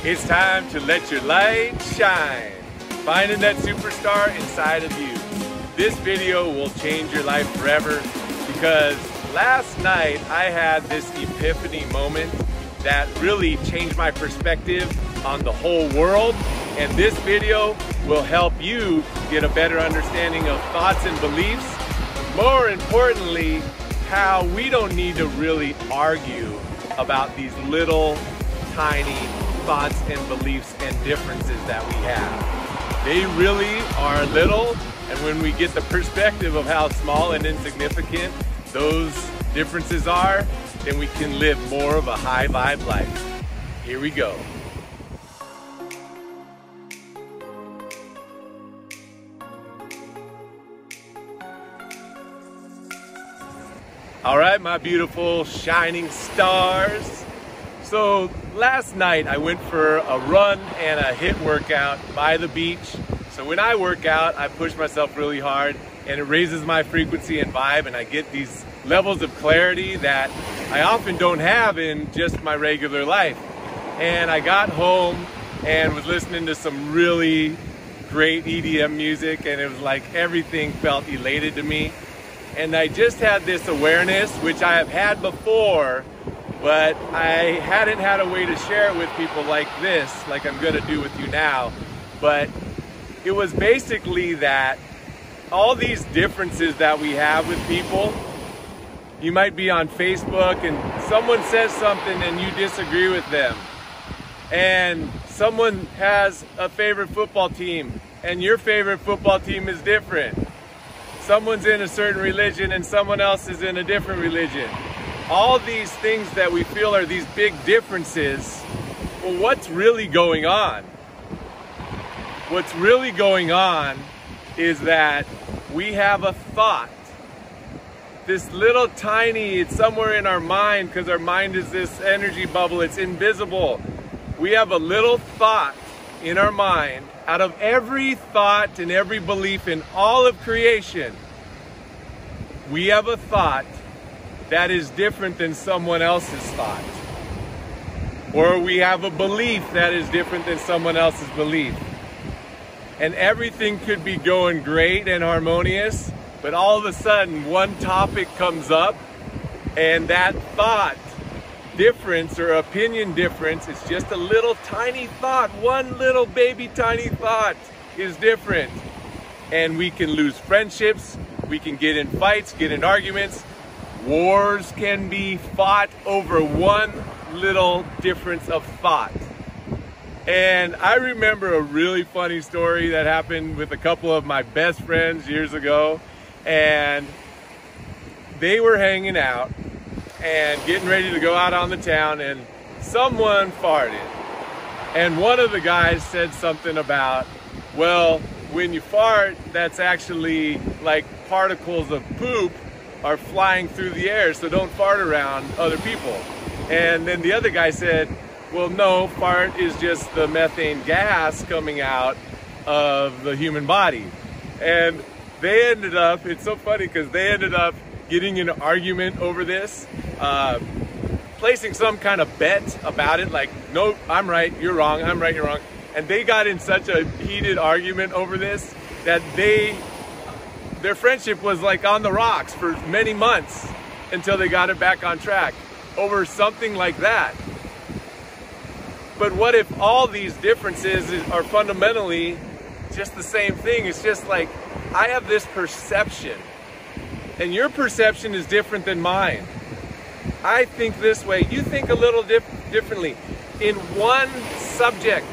It's time to let your light shine, finding that superstar inside of you. This video will change your life forever because last night I had this epiphany moment that really changed my perspective on the whole world, and this video will help you get a better understanding of thoughts and beliefs. More importantly, how we don't need to really argue about these little tiny thoughts and beliefs and differences that we have. They really are little, and when we get the perspective of how small and insignificant those differences are, then we can live more of a high vibe life. Here we go. All right, my beautiful shining stars. So last night I went for a run and a HIIT workout by the beach. So when I work out, I push myself really hard and it raises my frequency and vibe, and I get these levels of clarity that I often don't have in just my regular life. And I got home and was listening to some really great EDM music, and it was like everything felt elated to me. And I just had this awareness, which I have had before, but I hadn't had a way to share it with people like this, like I'm gonna do with you now. But it was basically that all these differences that we have with people, you might be on Facebook and someone says something and you disagree with them. And someone has a favorite football team and your favorite football team is different. Someone's in a certain religion and someone else is in a different religion. All these things that we feel are these big differences, well, what's really going on? What's really going on is that we have a thought. This little tiny, it's somewhere in our mind, because our mind is this energy bubble, it's invisible. We have a little thought in our mind. Out of every thought and every belief in all of creation, we have a thought that is different than someone else's thought. Or we have a belief that is different than someone else's belief. And everything could be going great and harmonious, but all of a sudden one topic comes up and that thought difference or opinion difference is just a little tiny thought. One little baby tiny thought is different. And we can lose friendships, we can get in fights, get in arguments. Wars can be fought over one little difference of thought. And I remember a really funny story that happened with a couple of my best friends years ago. And they were hanging out and getting ready to go out on the town, and someone farted. And one of the guys said something about, well, when you fart, that's actually like particles of poop are flying through the air, so don't fart around other people. And then the other guy said, well, no, fart is just the methane gas coming out of the human body. And they ended up, it's so funny because they ended up getting in an argument over this, placing some kind of bet about it, like, no, I'm right, you're wrong, I'm right, you're wrong. And they got in such a heated argument over this that their friendship was like on the rocks for many months until they got it back on track over something like that. But what if all these differences are fundamentally just the same thing? It's just like, I have this perception and your perception is different than mine. I think this way, you think a little differently. In one subject,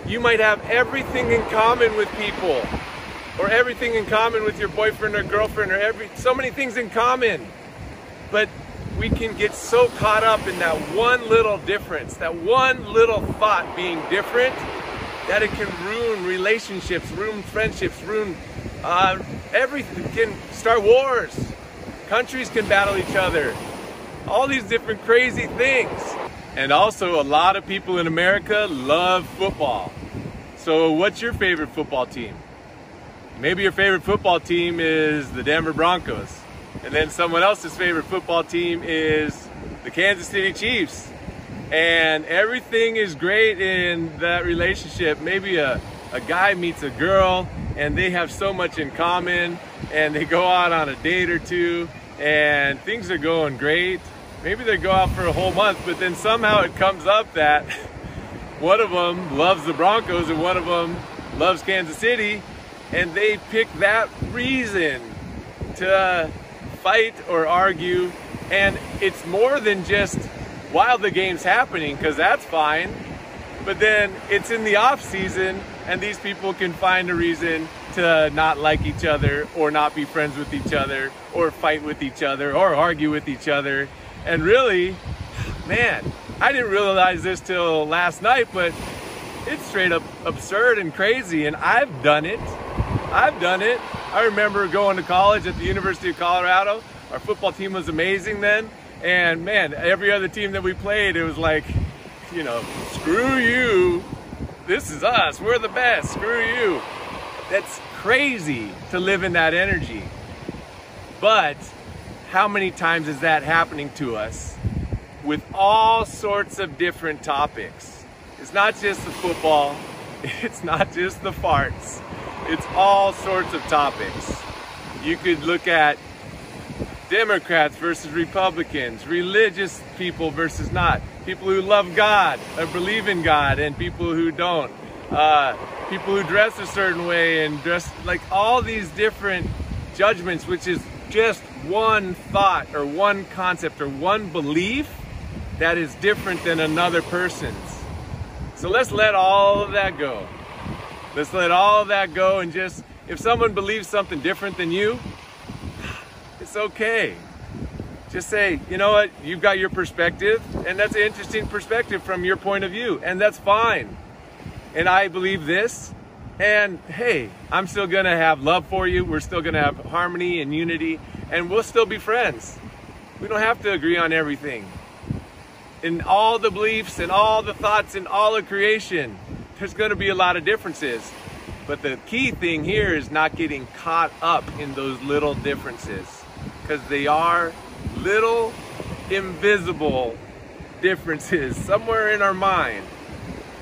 you might have everything in common with people, or everything in common with your boyfriend or girlfriend, or so many things in common. But we can get so caught up in that one little difference, that one little thought being different, that it can ruin relationships, ruin friendships, ruin everything. It can start wars. Countries can battle each other. All these different crazy things. And also, a lot of people in America love football. So what's your favorite football team? Maybe your favorite football team is the Denver Broncos. And then someone else's favorite football team is the Kansas City Chiefs. and everything is great in that relationship. Maybe a guy meets a girl and they have so much in common, and they go out on a date or two and things are going great. Maybe they go out for a whole month, but then somehow it comes up that one of them loves the Broncos and one of them loves Kansas City, and they pick that reason to fight or argue. And it's more than just while the game's happening, because that's fine, but then it's in the off season and these people can find a reason to not like each other or not be friends with each other or fight with each other or argue with each other. And really, man, I didn't realize this till last night, but it's straight up absurd and crazy, and I've done it. I remember going to college at the University of Colorado. Our football team was amazing then, and man, every other team that we played, it was like, you know, screw you, this is us, we're the best, screw you. That's crazy to live in that energy. But how many times is that happening to us with all sorts of different topics? It's not just the football, it's not just the farts, it's all sorts of topics. You could look at Democrats versus Republicans, religious people versus not, people who love God or believe in God and people who don't, people who dress a certain way and dress like, all these different judgments, which is just one thought or one concept or one belief that is different than another person's. So let's let all of that go. Let's let all of that go, and just, if someone believes something different than you, it's okay. Just say, you know what, you've got your perspective, and that's an interesting perspective from your point of view, and that's fine. And I believe this, and hey, I'm still gonna have love for you, we're still gonna have harmony and unity, and we'll still be friends. We don't have to agree on everything. In all the beliefs and all the thoughts and all of creation, there's gonna be a lot of differences. But the key thing here is not getting caught up in those little differences, because they are little invisible differences somewhere in our mind.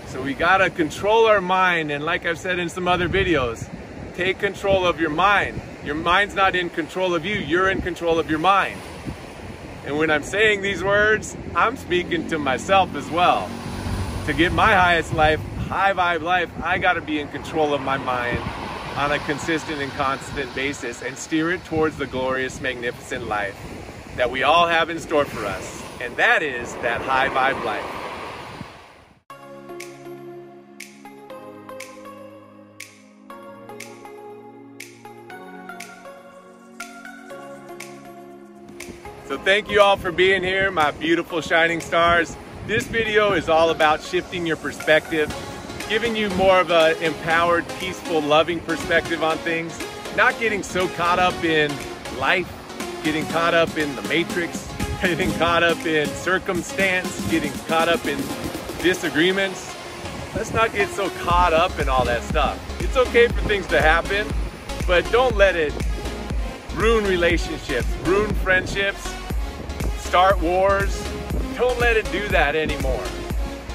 So we gotta control our mind, and like I've said in some other videos, take control of your mind. Your mind's not in control of you, you're in control of your mind. And when I'm saying these words, I'm speaking to myself as well. To get my highest life, high vibe life, I gotta be in control of my mind on a consistent and constant basis and steer it towards the glorious, magnificent life that we all have in store for us. And that is that high vibe life. So thank you all for being here, my beautiful shining stars. This video is all about shifting your perspective, giving you more of an empowered, peaceful, loving perspective on things, not getting so caught up in life, getting caught up in the matrix, getting caught up in circumstance, getting caught up in disagreements. Let's not get so caught up in all that stuff. It's okay for things to happen, but don't let it ruin relationships, ruin friendships, start wars. Don't let it do that anymore.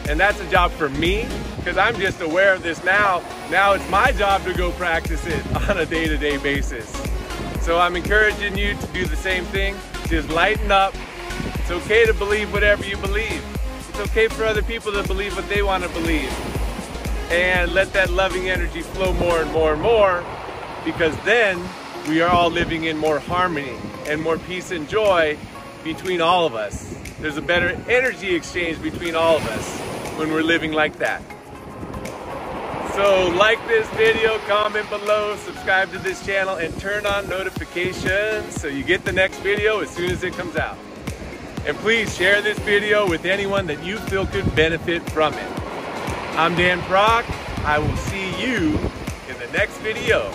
And that's a job for me, because I'm just aware of this now. Now it's my job to go practice it on a day-to-day basis. So I'm encouraging you to do the same thing. Just lighten up. It's okay to believe whatever you believe. It's okay for other people to believe what they want to believe. And let that loving energy flow more and more and more, because then we are all living in more harmony and more peace and joy between all of us. There's a better energy exchange between all of us when we're living like that. So like this video, comment below, subscribe to this channel, and turn on notifications so you get the next video as soon as it comes out. And please share this video with anyone that you feel could benefit from it. I'm Dan PROK. I will see you in the next video.